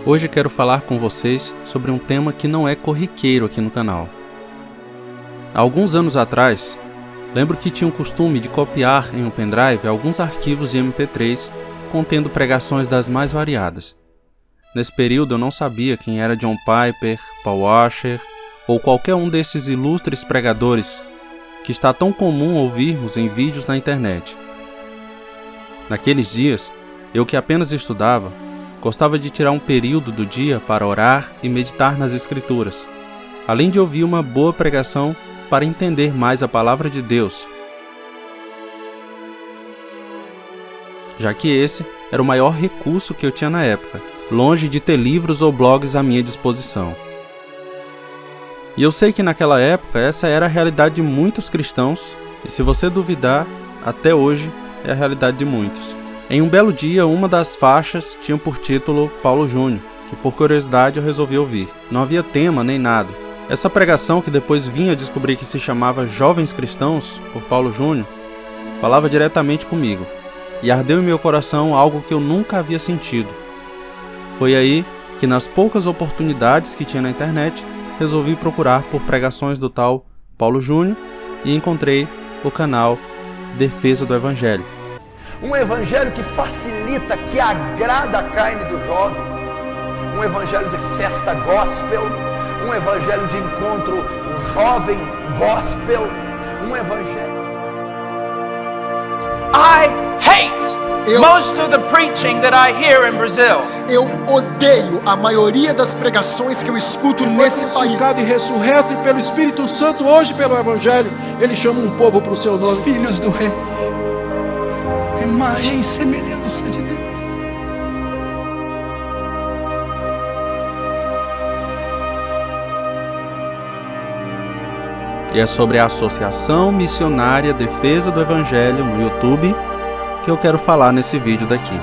Hoje quero falar com vocês sobre um tema que não é corriqueiro aqui no canal. Há alguns anos atrás, lembro que tinha o costume de copiar em um pendrive alguns arquivos de MP3 contendo pregações das mais variadas. Nesse período eu não sabia quem era John Piper, Paul Washer ou qualquer um desses ilustres pregadores que está tão comum ouvirmos em vídeos na internet. Naqueles dias, eu que apenas estudava, gostava de tirar um período do dia para orar e meditar nas Escrituras, além de ouvir uma boa pregação para entender mais a palavra de Deus, já que esse era o maior recurso que eu tinha na época, longe de ter livros ou blogs à minha disposição. E eu sei que naquela época essa era a realidade de muitos cristãos, e se você duvidar, até hoje é a realidade de muitos. Em um belo dia, uma das faixas tinha por título Paulo Júnior, que por curiosidade eu resolvi ouvir. Não havia tema nem nada. Essa pregação, que depois vim a descobrir que se chamava Jovens Cristãos, por Paulo Júnior, falava diretamente comigo, e ardeu em meu coração algo que eu nunca havia sentido. Foi aí que, nas poucas oportunidades que tinha na internet, resolvi procurar por pregações do tal Paulo Júnior e encontrei o canal Defesa do Evangelho. Um evangelho que facilita, que agrada a carne do jovem. Um evangelho de festa gospel. Um evangelho de encontro jovem gospel. Um evangelho... I hate most of the preaching that I hear in Brazil. Eu odeio a maioria das pregações que eu escuto nesse país. Crucificado e ressurreto, e pelo Espírito Santo, hoje pelo Evangelho, ele chama um povo para o seu nome. Filhos do Rei, imagem e semelhança de Deus. E é sobre a Associação Missionária Defesa do Evangelho no YouTube que eu quero falar nesse vídeo daqui.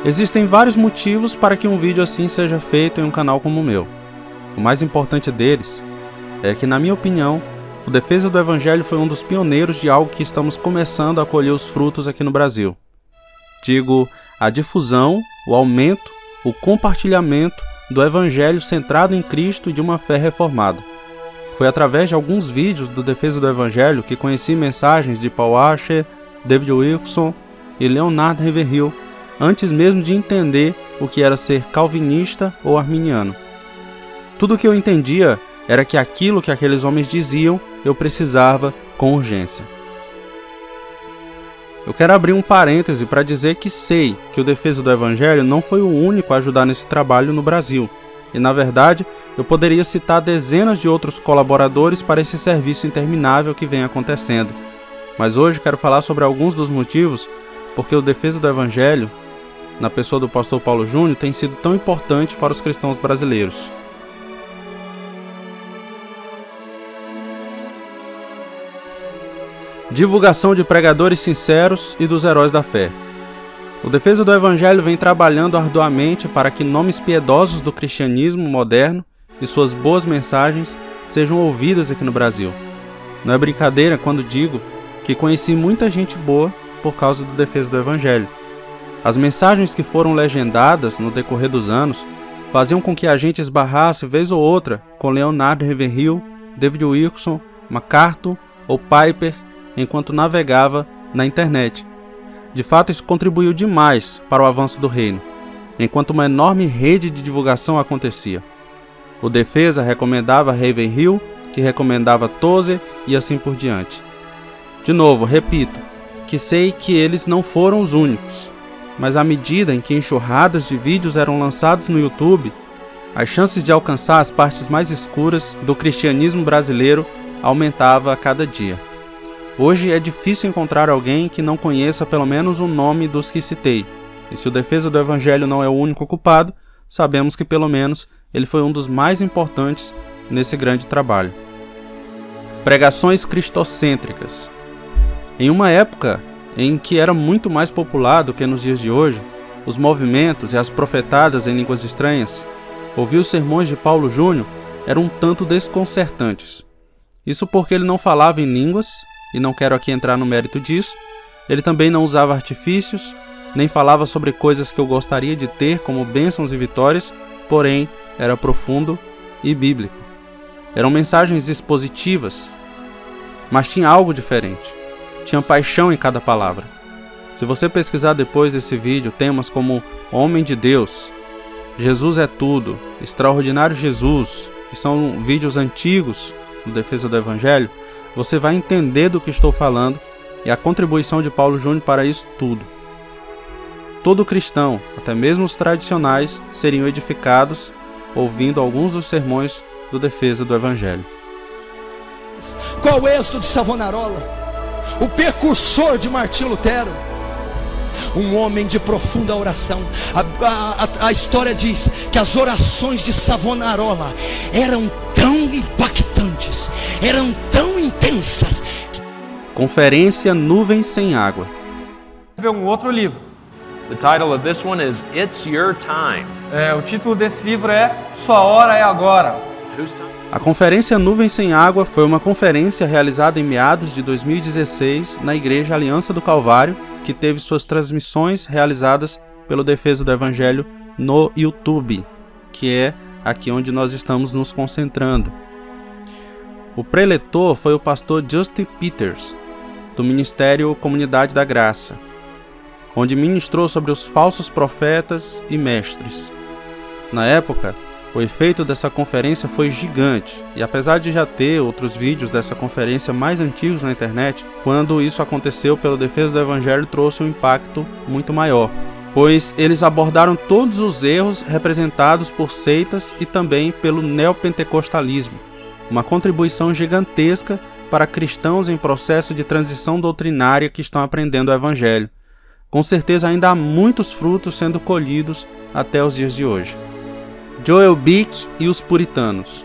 Existem vários motivos para que um vídeo assim seja feito em um canal como o meu. O mais importante deles é que, na minha opinião, o Defesa do Evangelho foi um dos pioneiros de algo que estamos começando a colher os frutos aqui no Brasil. Digo, a difusão, o aumento, o compartilhamento do Evangelho centrado em Cristo e de uma fé reformada. Foi através de alguns vídeos do Defesa do Evangelho que conheci mensagens de Paul Washer, David Wilkerson e Leonard Ravenhill, antes mesmo de entender o que era ser calvinista ou arminiano. Tudo o que eu entendia era que aquilo que aqueles homens diziam, eu precisava com urgência. Eu quero abrir um parêntese para dizer que sei que o Defesa do Evangelho não foi o único a ajudar nesse trabalho no Brasil, e na verdade eu poderia citar dezenas de outros colaboradores para esse serviço interminável que vem acontecendo. Mas hoje quero falar sobre alguns dos motivos porque o Defesa do Evangelho, na pessoa do pastor Paulo Júnior, tem sido tão importante para os cristãos brasileiros. Divulgação de pregadores sinceros e dos heróis da fé. O Defesa do Evangelho vem trabalhando arduamente para que nomes piedosos do cristianismo moderno e suas boas mensagens sejam ouvidas aqui no Brasil. Não é brincadeira quando digo que conheci muita gente boa por causa do Defesa do Evangelho. As mensagens que foram legendadas no decorrer dos anos faziam com que a gente esbarrasse vez ou outra com Leonard Ravenhill, David Wilkerson, MacArthur ou Piper enquanto navegava na internet. De fato, isso contribuiu demais para o avanço do reino, enquanto uma enorme rede de divulgação acontecia. O Defesa recomendava Ravenhill, que recomendava Tozer e assim por diante. De novo, repito, que sei que eles não foram os únicos, mas à medida em que enxurradas de vídeos eram lançados no YouTube, as chances de alcançar as partes mais escuras do cristianismo brasileiro aumentava a cada dia. Hoje é difícil encontrar alguém que não conheça pelo menos o nome dos que citei. E se o Defesa do Evangelho não é o único culpado, sabemos que pelo menos ele foi um dos mais importantes nesse grande trabalho. Pregações cristocêntricas. Em uma época em que era muito mais popular do que nos dias de hoje, os movimentos e as profetadas em línguas estranhas, ouvir os sermões de Paulo Júnior eram um tanto desconcertantes. Isso porque ele não falava em línguas, e não quero aqui entrar no mérito disso. Ele também não usava artifícios, nem falava sobre coisas que eu gostaria de ter como bênçãos e vitórias, porém era profundo e bíblico. Eram mensagens expositivas, mas tinha algo diferente. Tinha paixão em cada palavra. Se você pesquisar depois desse vídeo temas como Homem de Deus, Jesus é Tudo, Extraordinário Jesus, que são vídeos antigos do Defesa do Evangelho, você vai entender do que estou falando e a contribuição de Paulo Júnior para isso tudo. Todo cristão, até mesmo os tradicionais, seriam edificados ouvindo alguns dos sermões do Defesa do Evangelho. Qual o êxodo de Savonarola? O precursor de Martim Lutero. Um homem de profunda oração. A história diz que as orações de Savonarola eram tão impactantes, eram tão intensas. Conferência Nuvens Sem Água. Ver um outro livro. The title of this one is It's Your Time. O título desse livro é Sua Hora é Agora. A Conferência Nuvens Sem Água foi uma conferência realizada em meados de 2016 na Igreja Aliança do Calvário, que teve suas transmissões realizadas pelo Defesa do Evangelho no YouTube, que é aqui onde nós estamos nos concentrando. O preletor foi o pastor Justin Peters, do Ministério Comunidade da Graça, onde ministrou sobre os falsos profetas e mestres. Na época, o efeito dessa conferência foi gigante, e apesar de já ter outros vídeos dessa conferência mais antigos na internet, quando isso aconteceu pelo Defesa do Evangelho trouxe um impacto muito maior, pois eles abordaram todos os erros representados por seitas e também pelo neopentecostalismo, uma contribuição gigantesca para cristãos em processo de transição doutrinária que estão aprendendo o Evangelho. Com certeza ainda há muitos frutos sendo colhidos até os dias de hoje. Joel Bick e os puritanos.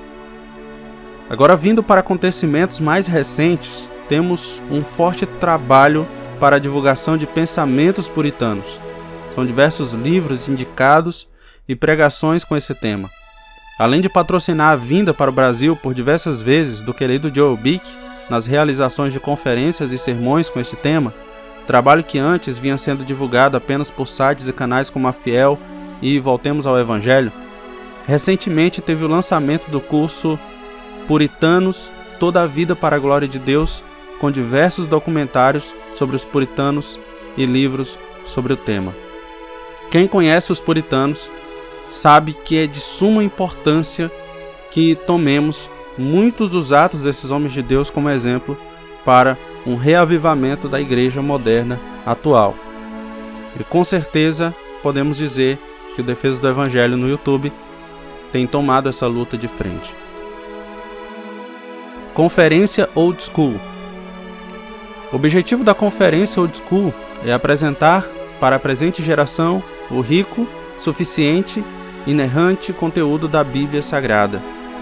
Agora, vindo para acontecimentos mais recentes, temos um forte trabalho para a divulgação de pensamentos puritanos. São diversos livros indicados e pregações com esse tema. Além de patrocinar a vinda para o Brasil por diversas vezes do querido Joel Bick nas realizações de conferências e sermões com esse tema, trabalho que antes vinha sendo divulgado apenas por sites e canais como a Fiel e Voltemos ao Evangelho, recentemente teve o lançamento do curso Puritanos, Toda a Vida para a Glória de Deus, com diversos documentários sobre os puritanos e livros sobre o tema. Quem conhece os puritanos sabe que é de suma importância que tomemos muitos dos atos desses homens de Deus como exemplo para um reavivamento da igreja moderna atual. E com certeza podemos dizer que o Defesa do Evangelho no YouTube tem tomado essa luta de frente. Conferência Old School. O objetivo da Conferência Old School é apresentar para a presente geração o rico, suficiente, inerrante conteúdo da Bíblia Sagrada,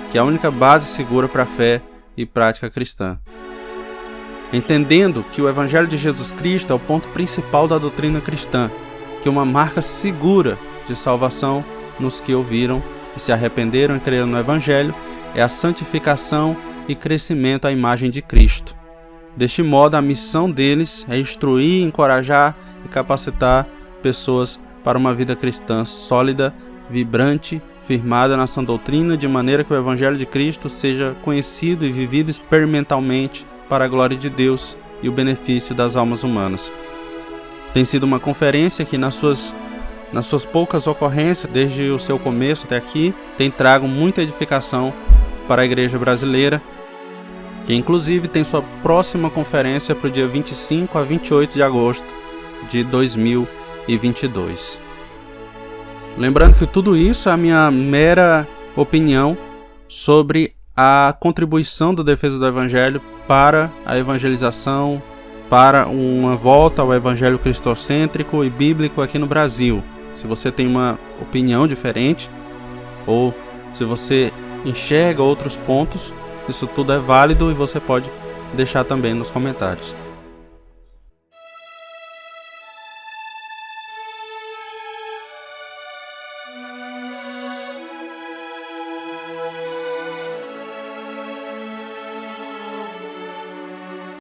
que é a única base segura para a fé e prática cristã. Entendendo que o Evangelho de Jesus Cristo é o ponto principal da doutrina cristã, que é uma marca segura de salvação nos que ouviram e se arrependeram e creram no Evangelho, é a santificação e crescimento à imagem de Cristo. Deste modo, a missão deles é instruir, encorajar e capacitar pessoas para uma vida cristã sólida, vibrante, firmada na sã doutrina, de maneira que o Evangelho de Cristo seja conhecido e vivido experimentalmente para a glória de Deus e o benefício das almas humanas. Tem sido uma conferência que nas suas poucas ocorrências, desde o seu começo até aqui, tem trago muita edificação para a igreja brasileira, que inclusive tem sua próxima conferência para o dia 25 a 28 de agosto de 2022. Lembrando que tudo isso é a minha mera opinião sobre a contribuição do Defesa do Evangelho para a evangelização, para uma volta ao evangelho cristocêntrico e bíblico aqui no Brasil. Se você tem uma opinião diferente, ou se você enxerga outros pontos, isso tudo é válido e você pode deixar também nos comentários.